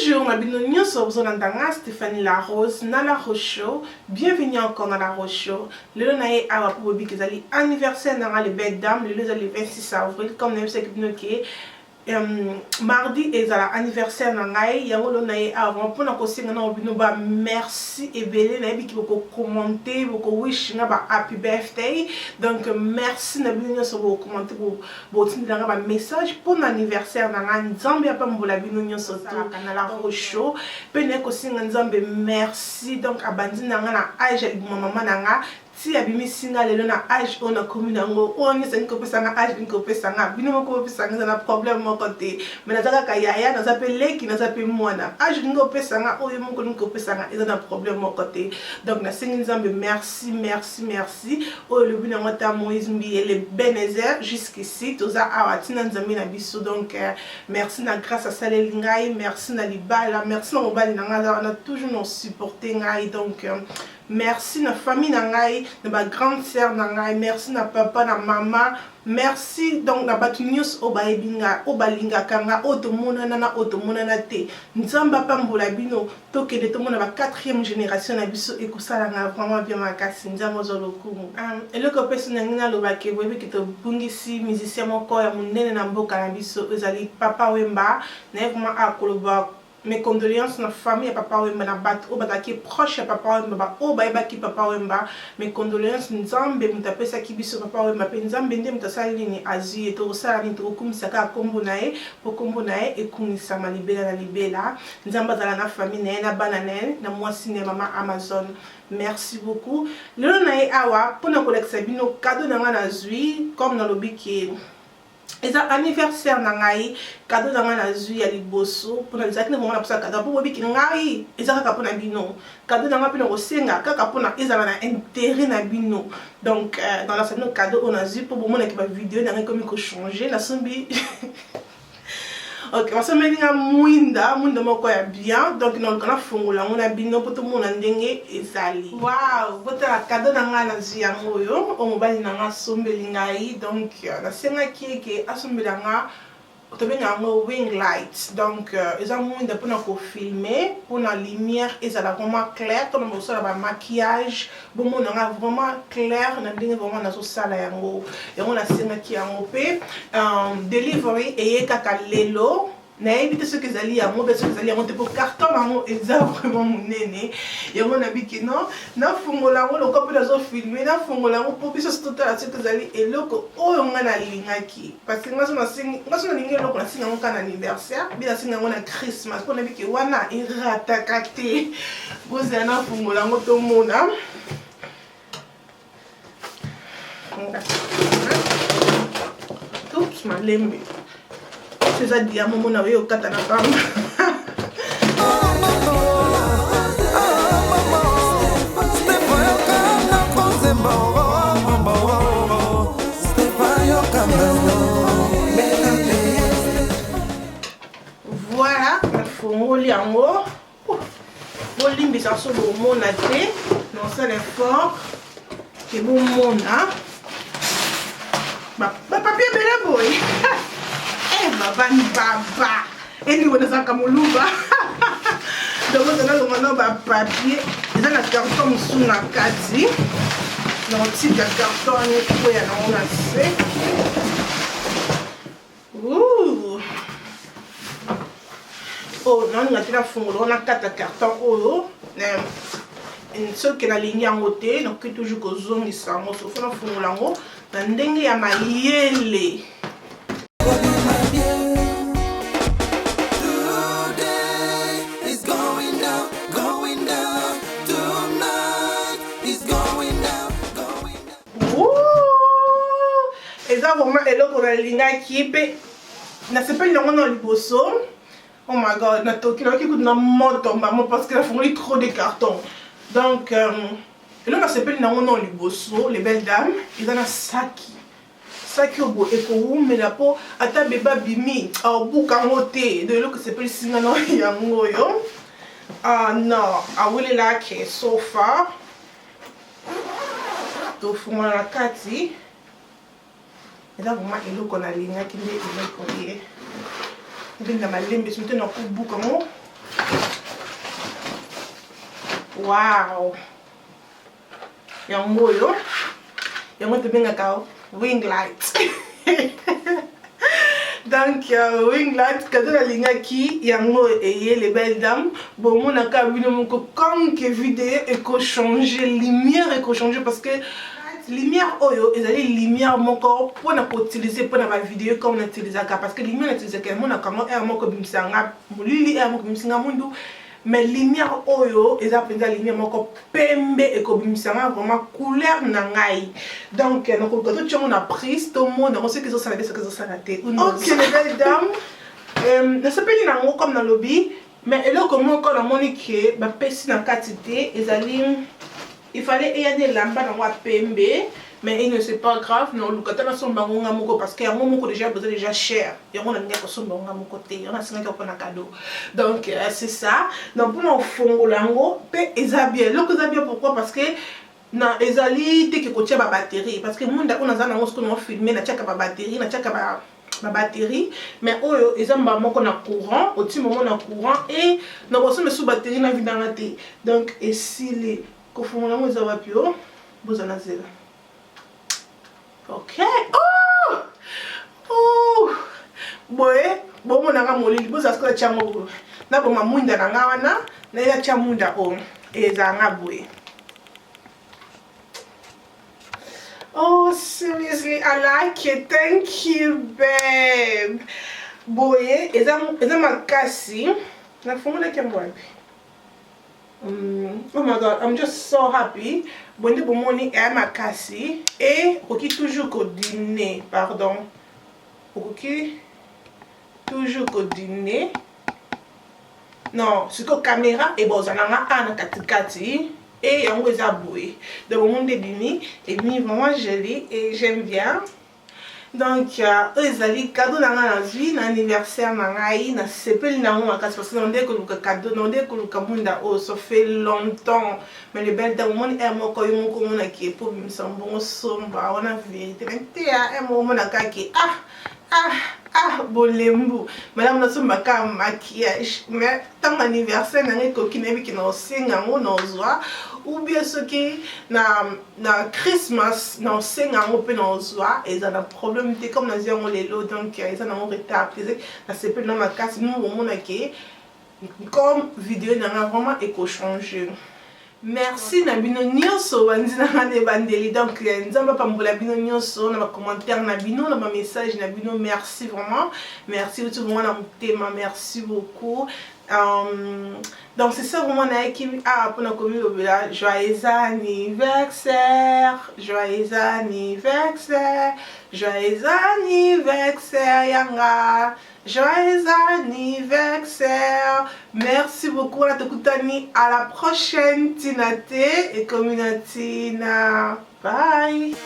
Bonjour, ma bienvenue sur Stéphanie Larose, na La Rocho. Bienvenue encore dans La Rocho. Le nae awa pour bobi kezali anniversaire dans les belles dames, le 26 avril comme nous savons que mardi est l'anniversaire nangai yango lo nae avant pour na kosinga na obino ba merci et belé na bi ki boko commenter boko wish nga ba happy birthday donc merci na bino so boko commenter bo tindanga ba message pour l'anniversaire nanga nzambe apa mbola bino nyonso to na La Rocho pe na kosinga nzambe merci donc abandi nanga na age mama nanga si abimi singa lelo na age on a commis nango on est ko pesa nga age ko pesa nga bino ko pesa nga na problème mo côté mais na zaka yaya na zape leki na zape mwana age ngo pesa nga oyo mo ko pesa nga eza na problème mo côté donc na singi nzambe merci oyo le bino ngota Moïse Mbi le Benezer jusqu'ici toza awatina nzambe na biso donc merci na grâce à Salé Lingai merci na libala merci na mobali na nga on a toujours nous supporter ngai donc merci na famille nangai na ba grande sœur nangai merci na papa na maman merci donc na batu news obaebinga obalinga kanga otomona na otomona na te nzamba pambola bino tokende tomona ba 4e génération na biso ekosala nga vraiment bien makasi nzamba zolokumu eloko personnel na lobake boyebi kito bungisi musicien moko ya munene na mboka na biso ezali Papa Wemba na vraiment akoloba mes condoléances na famille à Papa Wemba na bat o bataki proche à Papa Wemba o baibaki Papa Wemba mes condoléances nzambe mutapesa kibiso Papa Wemba pe nzambe nde mutasali ni azie to sala ni to kumisaka kombo nae po kombo nae ekumisa malibela na libela nzamba zala na famille na banane na mwasi ne mama Amazon. Merci beaucoup. Le nae awa pona koleksa bino cadeau na nga na zui comme na lobiki et ça anniversaire nangai cadeau nanga na zui ya liboso pour na zakine vraiment na posa cadeau pour bobi ki ngai et ça kaka pona bino cadeau nanga pina kosenga kaka pona ezala na intérêt na bino donc dans la semaine cadeau on a zui pour bomona ki ba vidéo nanga comme ko changer la sombi ok on se met nga mwinda moko ya bien donc non kana fungola ngona bino poto mona ndenge ezali wow bota cadeau nanga na zui yango yo o mobali nanga sombeli ngai donc na senga kieke asombela nga otobenga ngo wing light donc eza mwinda pona ko filmer pona lumière ezala vraiment clair to mo sala ba maquillage bomo nga vraiment clair na ndenge vraiment na so sala yango na senga ki yango pe delivery eye kaka lelo na éviter ce que zali ya mo beso zali yango te pour carton nango eza vraiment munene yango na biki non na fungola ngo loko pe zo filmer na fungola ngo pour biso total ce que zali eloko oyo nga na lingaki parce que ngaso na lingi eloko na singa ngo kana anniversaire bila singa ngo na Christmas pour na biki wana irata kate boza na fungola ngo to mona oups malembe c'est à dire maman na yo kata na pamba voilà fongoli yango bolimbisa so bomona te non ça l'effort que bomona ba papier bela boy baba ni baba eni wona saka muluba donc on a le ba papier eza na carton musu na kati na petit carton ni ko ya na ona se oh non on a tira fungulo na kata carton oyo ce que na ligne yango te donc toujours ko zongisa ngo so fona fungola ngo na ndenge ya mayele. Vraiment eloko na linga kipe na sepeli nango na liboso oh my god na toki na kikutu na moto mbamo parce que la fongoli trop de carton donc eloko na sepeli nango na liboso les belles dames eza na saki obo ekowumela po ata beba bimi aobuka ngo te de eloko sepeli singa na yango oyo non awelelaki so far tofungola na kati eza vraiment eloko na lingaki nde eloko ye ndenge na malembe soki na kubuka ngo Wow. Yango yo. Yango tobengaka ring light. Donc ring light cadeau la lingaki yango eye les belles dames. Bon mon aka bino moko comme que vidéo et ko changer lumière et ko changer parce que lumière oyo ezali lumière moko pour na utiliser pour na ba vidéo comme on utilise parce que lumière utilise que mon aka mo air moko bimsanga mulili air moko bimsinga mundu. Mais lumière oyo eza penza lumière moko pembe et kobimisanga vraiment couleur na ngai. Donc na ko gato tchongo na prise to monde on sait que ça va ça ça raté. OK les belles dames. Na sepeli na ngo comme na lobby mais eloko moko na monique ba pesi na quantité ezali il fallait y aller lamba na wa pembe. Mais il ne c'est pas grave, non, le katana son bangonga moko parce que yango moko déjà besoin déjà cher. Yango na ngaka son bangonga moko te, on a 5 ans pour un cadeau. Donc c'est ça. Donc pour nous fongolango, pe ezabie. Le que ezabie pourquoi parce que na ezali te ke kotia ba batterie parce que monde on a za nango ce qu'on filmer na tiaka ba batterie, na tiaka ba batterie mais oyo ezamba moko na courant, au petit moment na courant et na bosso me sous batterie na vidanga te. Donc et si les ko fongolango ezaba pio, bozana zela. Ok. Oh! Oh! Boy, bon mon anga molili, bo ça skola chango. Na bo mamunda na nga wana, na ya chamunda o. Ezanga boy. Oh, seriously, I like it. Thank you, babe. Boy, eza makasi. Na fumula kembo. Oh my god, I'm just so happy. Bonne bon money et ma cassie et ok toujours qu'au dîner, pardon. Ok toujours qu'au dîner. Non, c'est que caméra et bon ça n'a pas katikati et on les a boué. De mon monde dîner et mis vraiment joli et j'aime bien. Donc ezali cadeau na nga na vie na anniversaire na ngai na sepeli na ngo makasi parce que on dit que le cadeau on dit que le kamunda oh ça fait longtemps mais les belles dames mon air moko yo moko mona ki pour msambo somba on a vérité mais te a mo na kaki bolembu madame na somba ka maquillage mais tant anniversaire na ngai koki na biki na osenga ngo na ozwa ou bien ce qui na Christmas na osenga ngo pe na ozwa et ça na problème te comme na zia ngo lelo donc ça na retard na sepeli na makasi nous mona ki comme vidéo na vraiment éco changer. Merci na bino nyonso banzina ngane bandeli donc nzamba pambola bino nyonso na ba commentaire na bino na ba message na bino merci vraiment merci tout le monde na mutema merci beaucoup. Donc c'est ça vraiment qui pour la commune joyeux anniversaire, joyeux anniversaire, joyeux anniversaire Yanga, joyeux anniversaire. Merci beaucoup à Tokutani, à la prochaine Tinate et Communatina. Bye.